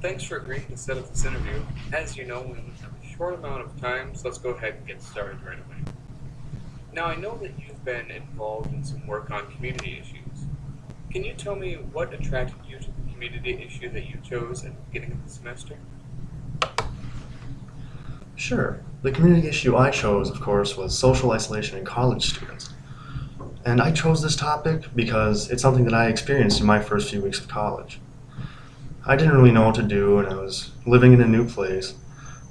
Thanks for agreeing to set up this interview. As you know, we only have a short amount of time, so let's go ahead and get started right away. Now, I know that you've been involved in some work on community issues. Can you tell me what attracted you to the community issue that you chose at the beginning of the semester? Sure. The community issue I chose, of course, was social isolation in college students. And I chose this topic because it's something that I experienced in my first few weeks of college. I didn't really know what to do, and I was living in a new place,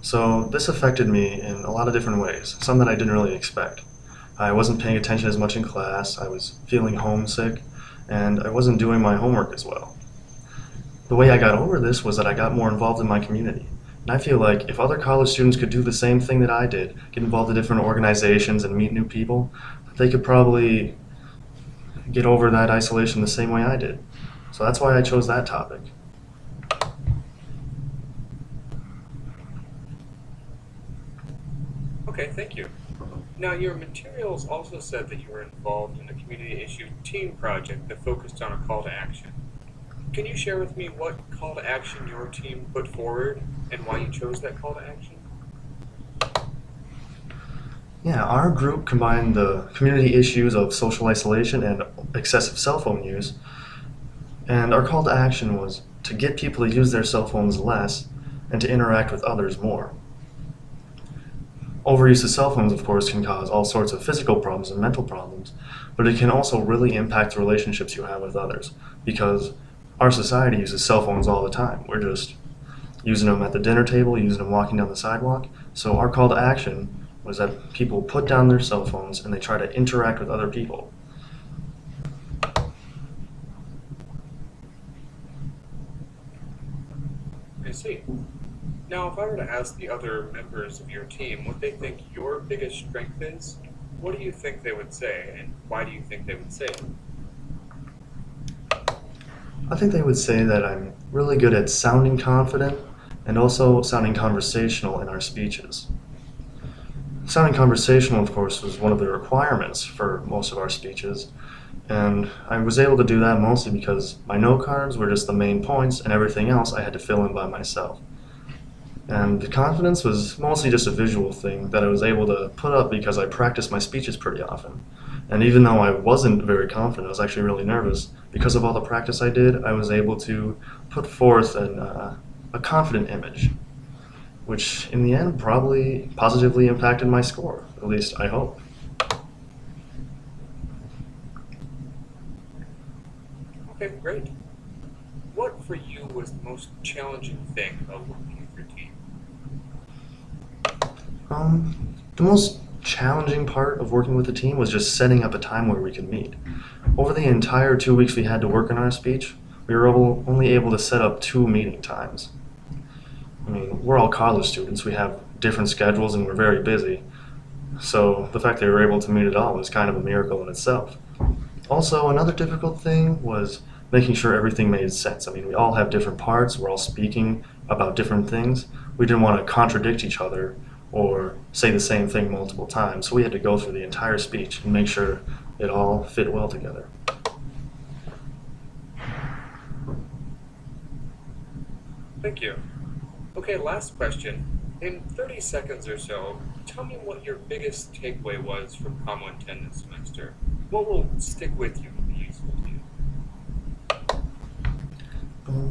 so this affected me in a lot of different ways, some that I didn't really expect. I wasn't paying attention as much in class, I was feeling homesick, and I wasn't doing my homework as well. The way I got over this was that I got more involved in my community. And I feel like if other college students could do the same thing that I did, get involved in different organizations and meet new people, they could probably get over that isolation the same way I did. So that's why I chose that topic. Okay, thank you. Now, your materials also said that you were involved in a community issue team project that focused on a call to action. Can you share with me what call to action your team put forward and why you chose that call to action? Yeah, our group combined the community issues of social isolation and excessive cell phone use, and our call to action was to get people to use their cell phones less and to interact with others more. Overuse of cell phones, of course, can cause all sorts of physical problems and mental problems, but it can also really impact the relationships you have with others because our society uses cell phones all the time. We're just using them at the dinner table, using them walking down the sidewalk. So our call to action was that people put down their cell phones and they try to interact with other people. I see. Now, if I were to ask the other members of your team what they think your biggest strength is, what do you think they would say, and why do you think they would say it? I think they would say that I'm really good at sounding confident and also sounding conversational in our speeches. Sounding conversational, of course, was one of the requirements for most of our speeches, and I was able to do that mostly because my note cards were just the main points and everything else I had to fill in by myself. And the confidence was mostly just a visual thing that I was able to put up because I practiced my speeches pretty often. And even though I wasn't very confident, I was actually really nervous, because of all the practice I did, I was able to put forth a confident image, which in the end probably positively impacted my score, at least I hope. Okay, great. What for you was the most challenging thing about working with your team? The most challenging part of working with the team was just setting up a time where we could meet. Over the entire 2 weeks we had to work on our speech, we were only able to set up 2 meeting times. I mean, we're all college students, we have different schedules and we're very busy. So the fact that we were able to meet at all was kind of a miracle in itself. Also, another difficult thing was making sure everything made sense. I mean, we all have different parts, we're all speaking about different things. We didn't want to contradict each other or say the same thing multiple times, so we had to go through the entire speech and make sure it all fit well together. Thank you. Okay, last question. In 30 seconds or so, tell me what your biggest takeaway was from Com 110 this semester. What will stick with you and be useful to you?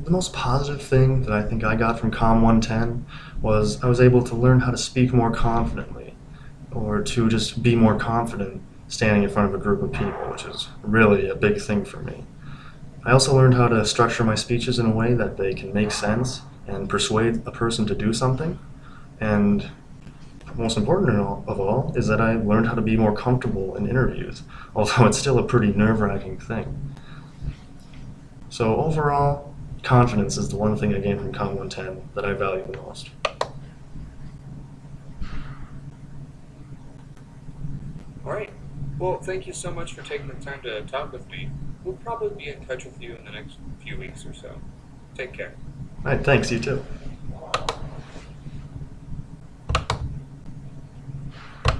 The most positive thing that I think I got from Com 110 was I was able to learn how to speak more confidently, or to just be more confident standing in front of a group of people, which is really a big thing for me. I also learned how to structure my speeches in a way that they can make sense and persuade a person to do something. And most important of all is that I learned how to be more comfortable in interviews, although it's still a pretty nerve-wracking thing. So overall, confidence is the one thing I gained from Com 110 that I value the most. All right. Well, thank you so much for taking the time to talk with me. We'll probably be in touch with you in the next few weeks or so. Take care. All right, thanks, you too.